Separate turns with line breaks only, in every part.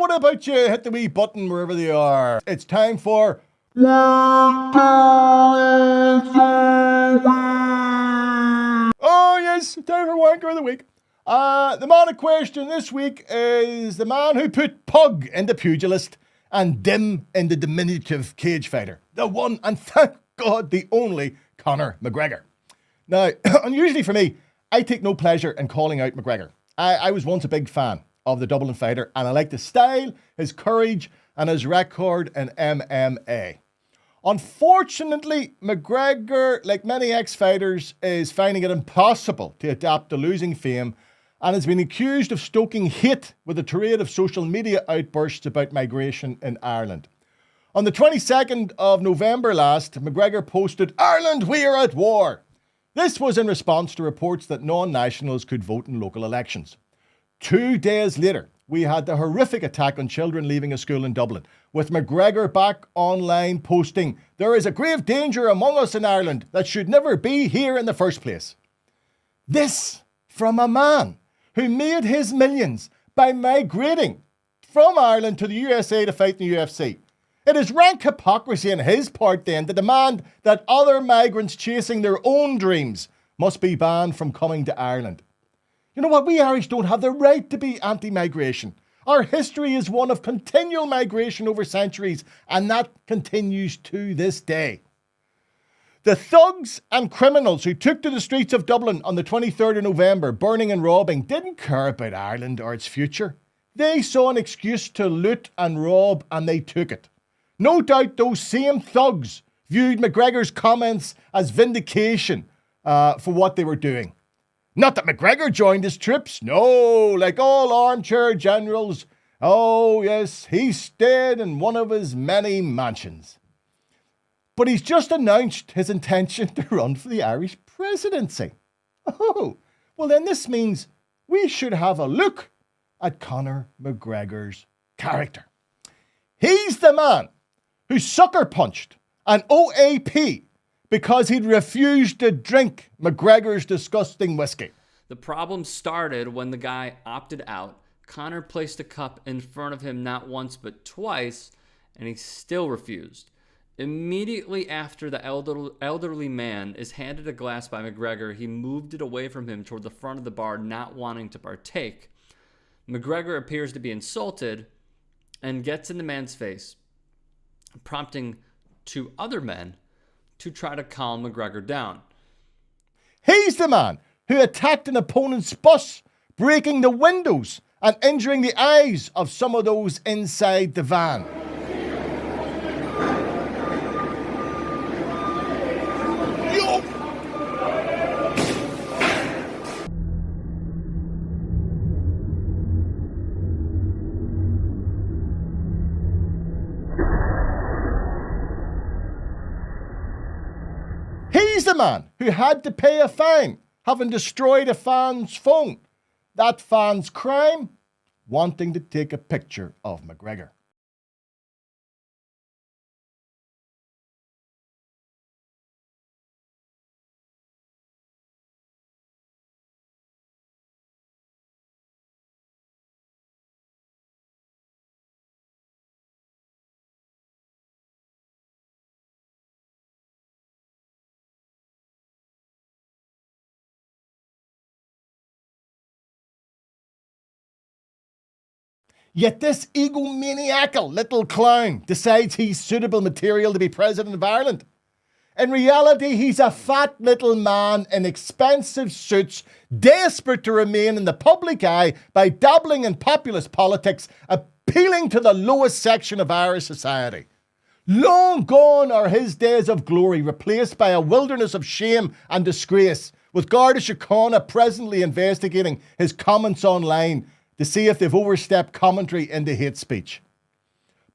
what about you? Hit the wee button wherever they are. It's time for... Oh yes, time for Wanker of the Week. The man in question this week is the man who put pug in the pugilist and dim in the diminutive cage fighter. The one, and thank God, the only Conor McGregor. Now, unusually for me, I take no pleasure in calling out McGregor. I was once a big fan of the Dublin fighter, and I like his style, his courage, and his record in MMA. Unfortunately, McGregor, like many ex-fighters, is finding it impossible to adapt to losing fame and has been accused of stoking hate with a tirade of social media outbursts about migration in Ireland. On the 22nd of November last, McGregor posted, "Ireland, we are at war." This was in response to reports that non-nationals could vote in local elections. 2 days later, we had the horrific attack on children leaving a school in Dublin, with McGregor back online posting, "There is a grave danger among us in Ireland that should never be here in the first place." This from a man who made his millions by migrating from Ireland to the USA to fight in the UFC. It is rank hypocrisy on his part then to demand that other migrants chasing their own dreams must be banned from coming to Ireland. You know what? We Irish don't have the right to be anti-migration. Our history is one of continual migration over centuries, and that continues to this day. The thugs and criminals who took to the streets of Dublin on the 23rd of November, burning and robbing, didn't care about Ireland or its future. They saw an excuse to loot and rob, and they took it. No doubt those same thugs viewed McGregor's comments as vindication for what they were doing. Not that McGregor joined his troops. No, like all armchair generals. Oh yes, he stayed in one of his many mansions. But he's just announced his intention to run for the Irish presidency. Oh, well then this means we should have a look at Conor McGregor's character. He's the man who sucker punched an OAP because he'd refused to drink McGregor's disgusting whiskey.
The problem started when the guy opted out. Conor placed a cup in front of him not once but twice, and he still refused. Immediately after the elderly man is handed a glass by McGregor, he moved it away from him toward the front of the bar, not wanting to partake. McGregor appears to be insulted and gets in the man's face, prompting two other men to try to calm McGregor down.
He's the man who attacked an opponent's bus, breaking the windows and injuring the eyes of some of those inside the van. He's the man who had to pay a fine, having destroyed a fan's phone. That fan's crime? Wanting to take a picture of McGregor. Yet this egomaniacal little clown decides he's suitable material to be president of Ireland. In reality, he's a fat little man in expensive suits, desperate to remain in the public eye by dabbling in populist politics, appealing to the lowest section of Irish society. Long gone are his days of glory, replaced by a wilderness of shame and disgrace, with Garda Síochána presently investigating his comments online to see if they've overstepped commentary into hate speech.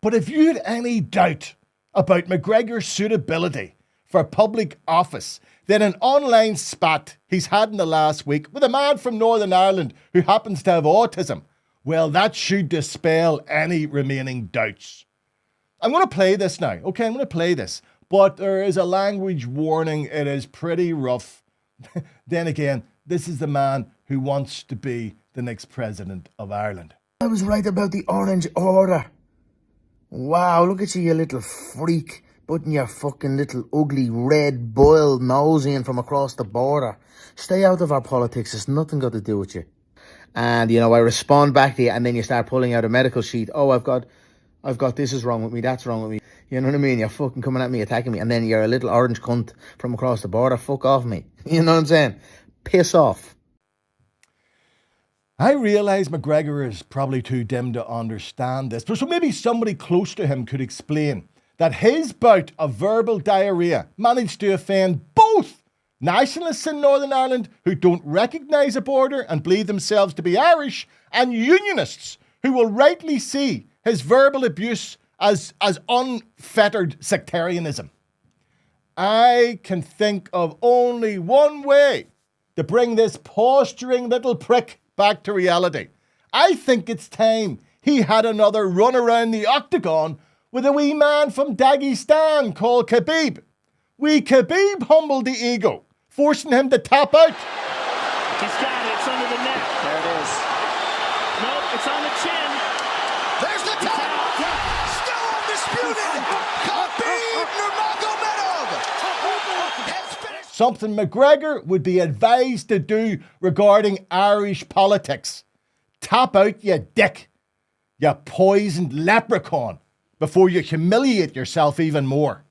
But if you had any doubt about McGregor's suitability for public office, then an online spat he's had in the last week with a man from Northern Ireland who happens to have autism, well, that should dispel any remaining doubts. I'm going to play this now. Okay, I'm going to play this. But there is a language warning. It is pretty rough. Then again, this is the man who wants to be the next president of Ireland.
was right about the orange order. Wow, look at you, you little freak. Putting your fucking little ugly red boiled nose in from across the border. Stay out of our politics. It's nothing got to do with you. And, you know, I respond back to you and then you start pulling out a medical sheet. Oh, I've got this is wrong with me. That's wrong with me. You know what I mean? You're fucking coming at me, attacking me. And then you're a little orange cunt from across the border. Fuck off me. You know what I'm saying? Piss off.
I realise McGregor is probably too dim to understand this, but so maybe somebody close to him could explain that his bout of verbal diarrhea managed to offend both nationalists in Northern Ireland who don't recognise a border and believe themselves to be Irish, and unionists who will rightly see his verbal abuse as unfettered sectarianism. I can think of only one way to bring this posturing little prick back to reality. I think it's time he had another run around the octagon with a wee man from Dagestan called Khabib. Wee Khabib humbled the ego, forcing him to tap out.
He's got it. It's under the neck. There it is. Nope, it's on the chin.
There's the tap. Still undisputed. Khabib Nurmagomedov has finished.
Something McGregor would be advised to do regarding Irish politics. Tap out, you dick. You poisoned leprechaun, before you humiliate yourself even more.